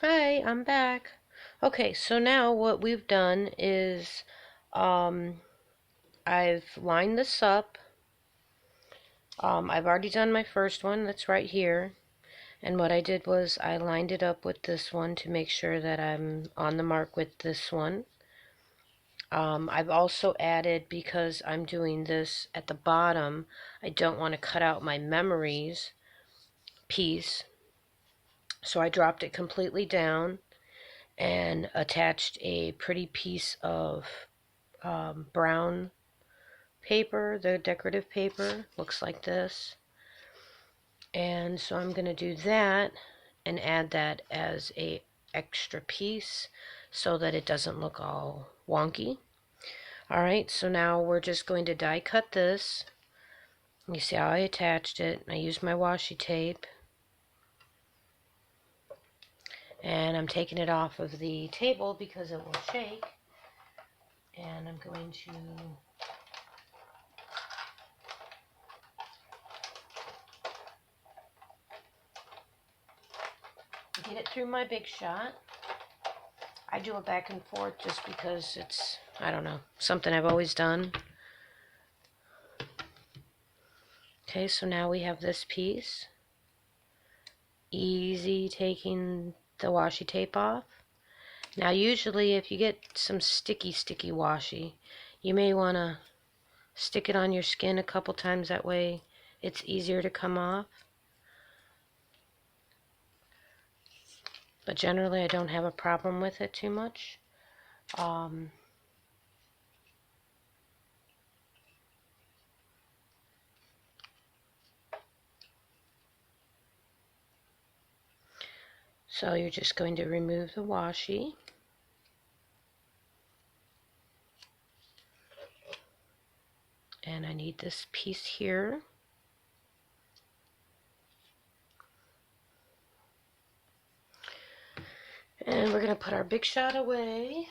Hi, I'm back. Okay, so now what we've done is um, I've lined this up. I've already done my first one, that's right here. And what I did was I lined it up with this one to make sure that I'm on the mark with this one. I've also added, because I'm doing this at the bottom, I don't want to cut out my memories piece. So I dropped it completely down and attached a pretty piece of brown paper. The decorative paper looks like this, and so I'm going to do that and add that as a extra piece so that it doesn't look all wonky. Alright, so now we're just going to die cut this. You see how I attached it. I used my washi tape, and I'm taking it off of the table because it will shake, and I'm going to get it through my Big Shot. I do it back and forth just because it's, I don't know, something I've always done. Okay, so now we have this piece. Easy taking the washi tape off. Now usually if you get some sticky washi, you may want to stick it on your skin a couple times, that way it's easier to come off. But generally I don't have a problem with it too much. So you're just going to remove the washi. And I need this piece here. And we're going to put our Big Shot away.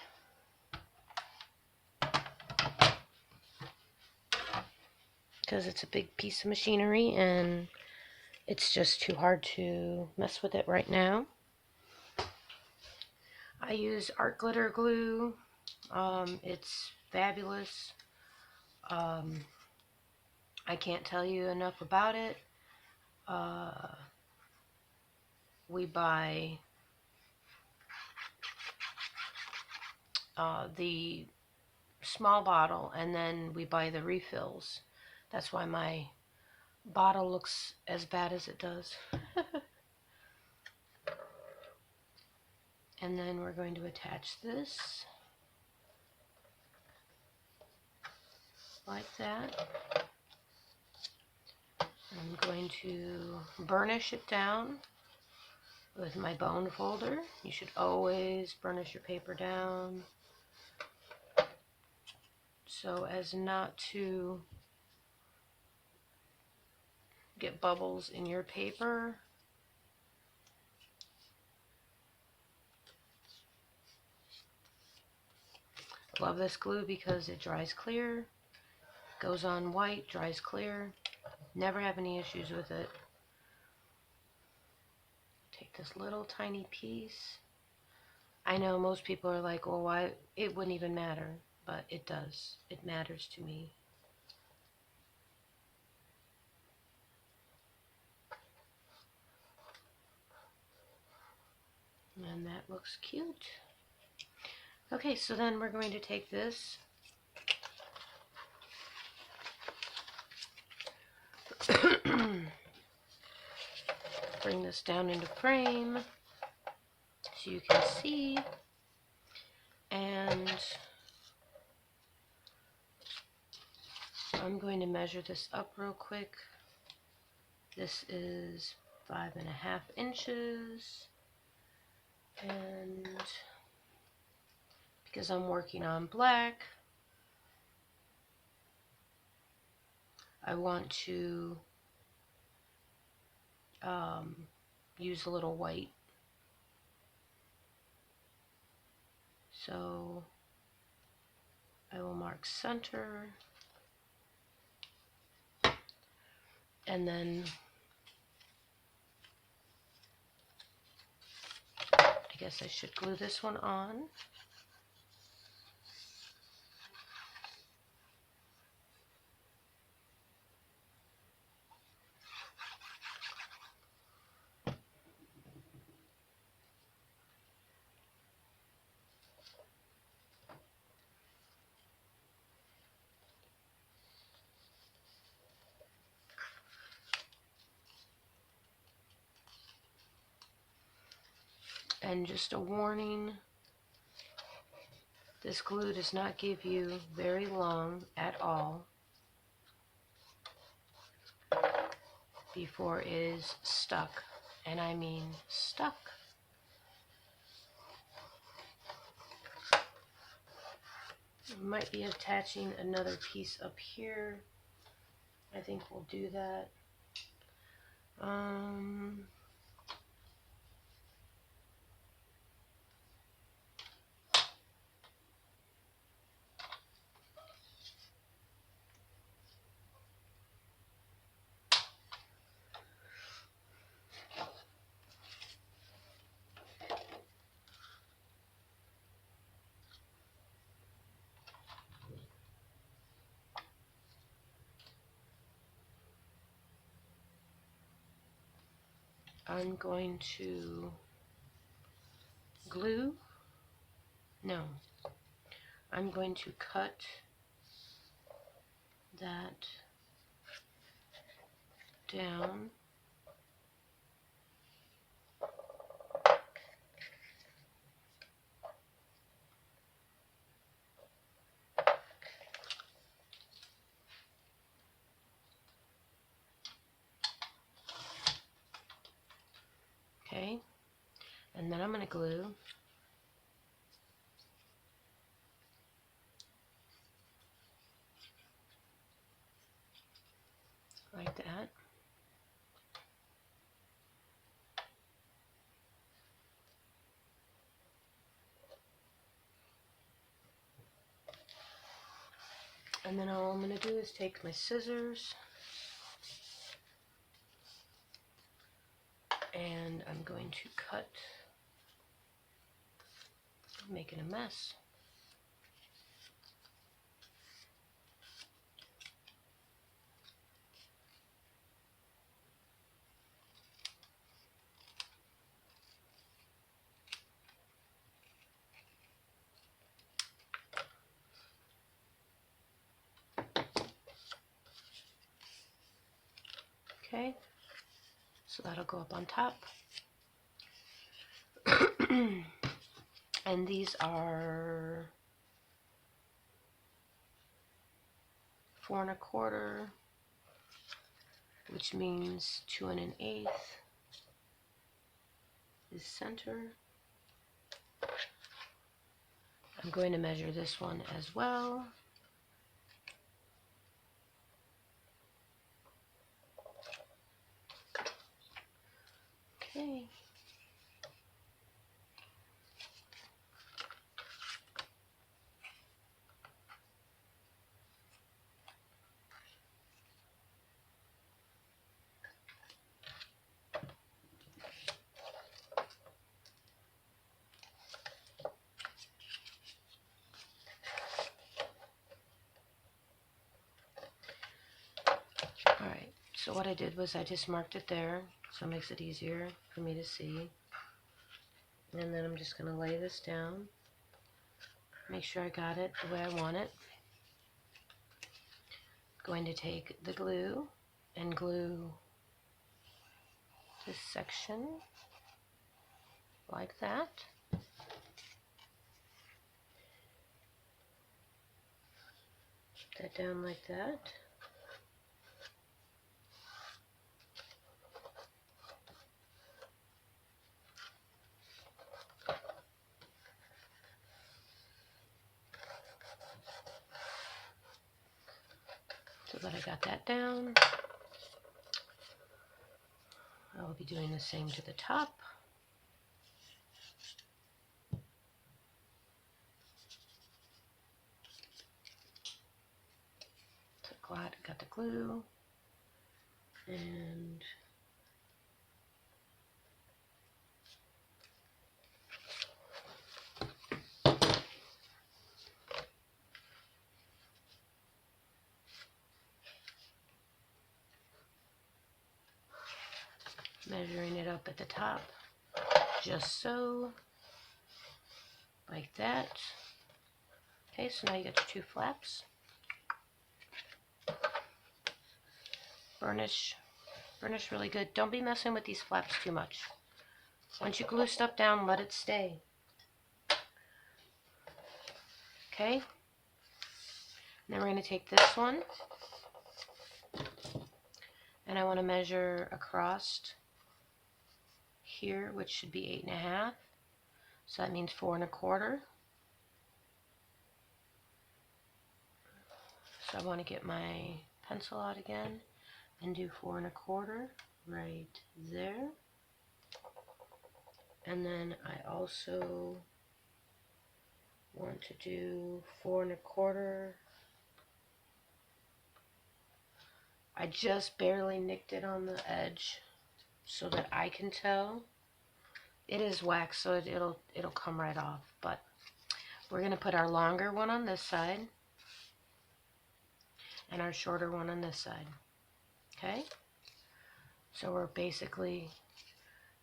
Because it's a big piece of machinery and it's just too hard to mess with it right now. I use art glitter glue. It's fabulous. I can't tell you enough about it. We buy the small bottle and then we buy the refills. That's why my bottle looks as bad as it does. And then we're going to attach this like that. I'm going to burnish it down with my bone folder. You should always burnish your paper down so as not to get bubbles in your paper. Love this glue because it dries clear, goes on white, dries clear. Never have any issues with it. Take this little tiny piece. I know most people are like, well, why? It wouldn't even matter, but it does. It matters to me. And that looks cute. Okay, so then we're going to take this bring this down into frame so you can see, and I'm going to measure this up real quick. This is 5.5 inches, and because I'm working on black, I want to use a little white. So I will mark center, and then I guess I should glue this one on. And just a warning, this glue does not give you very long at all before it is stuck, and I mean stuck. I might be attaching another piece up here. I think we'll do that. I'm going to glue. No, I'm going to cut that down. Okay, and then I'm going to glue like that. And then all I'm going to do is take my scissors and I'm going to cut, making a mess. Okay, so that'll go up on top. And these are 4 1/4, which means 2 1/8 is center. I'm going to measure this one as well. Okay. Alright, so what I did was I just marked it there, so it makes it easier for me to see. And then I'm just going to lay this down, make sure I got it the way I want it. Going to take the glue and glue this section like that. Put that down like that. So that I got that down. I will be doing the same to the top. So glad I got the glue. And up at the top, just so, like that. Okay, so now you got your 2 flaps. Burnish really good. Don't be messing with these flaps too much. Once you glue stuff down, let it stay. Okay? Then we're going to take this one, and I want to measure across here, which should be 8.5. So that means 4 1/4. So I want to get my pencil out again and do 4 1/4 right there. And then I also want to do 4 1/4. I just barely nicked it on the edge so that I can tell. It is wax, so it'll come right off. But we're going to put our longer one on this side and our shorter one on this side. Okay? So we're basically,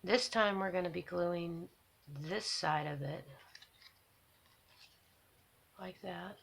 this time we're going to be gluing this side of it like that.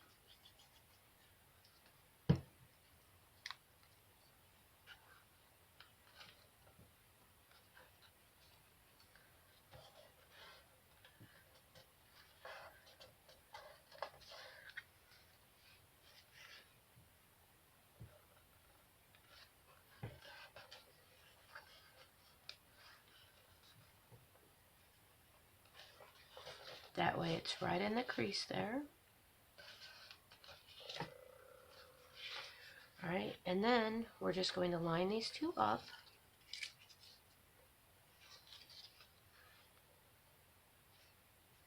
That way it's right in the crease there. Alright, and then we're just going to line these 2 up.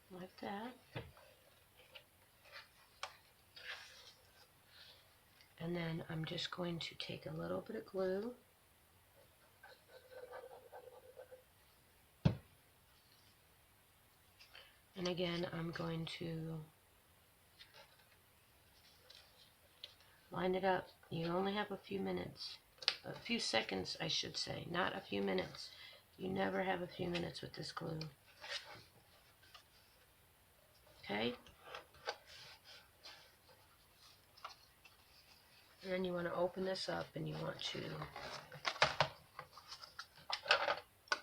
Like that. And then I'm just going to take a little bit of glue. And again, I'm going to line it up. You only have a few minutes. A few seconds, I should say, not a few minutes. You never have a few minutes with this glue. Okay? And then you want to open this up and you want to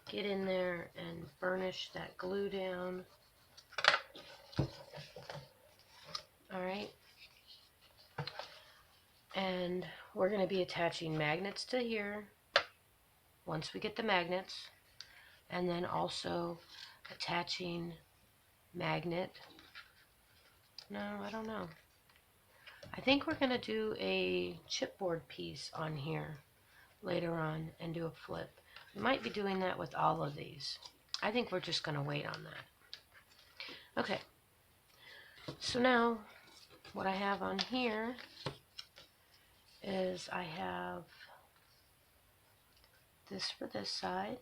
get in there and burnish that glue down. Alright? And we're going to be attaching magnets to here once we get the magnets, and then also attaching magnet. No, I don't know. I think we're going to do a chipboard piece on here later on and do a flip. We might be doing that with all of these. I think we're just going to wait on that. Okay. So now what I have on here is I have this for this side.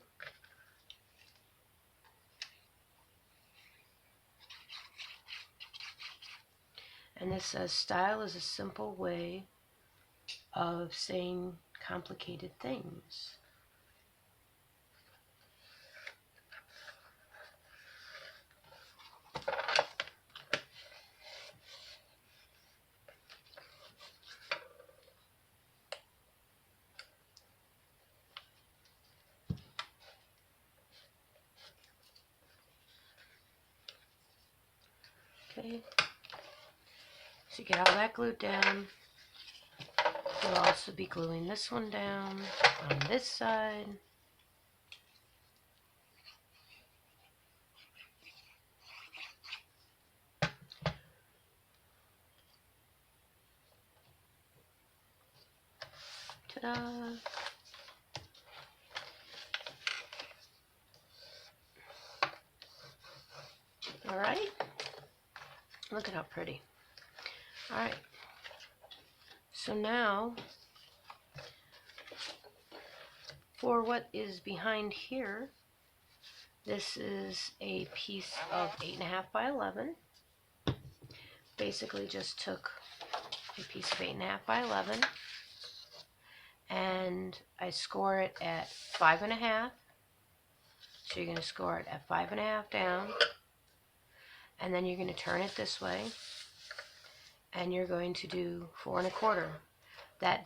And this says, style is a simple way of saying complicated things. Okay, so you get all that glued down. You'll also be gluing this one down on this side. Ta-da! Alright, look at how pretty. Alright, so now for what is behind here, this is a piece of 8.5 by 11. Basically just took a piece of 8.5 by 11 and I score it at 5.5 So you're going to score it at 5.5 down, and then you're going to turn it this way, and you're going to do 4 1/4. That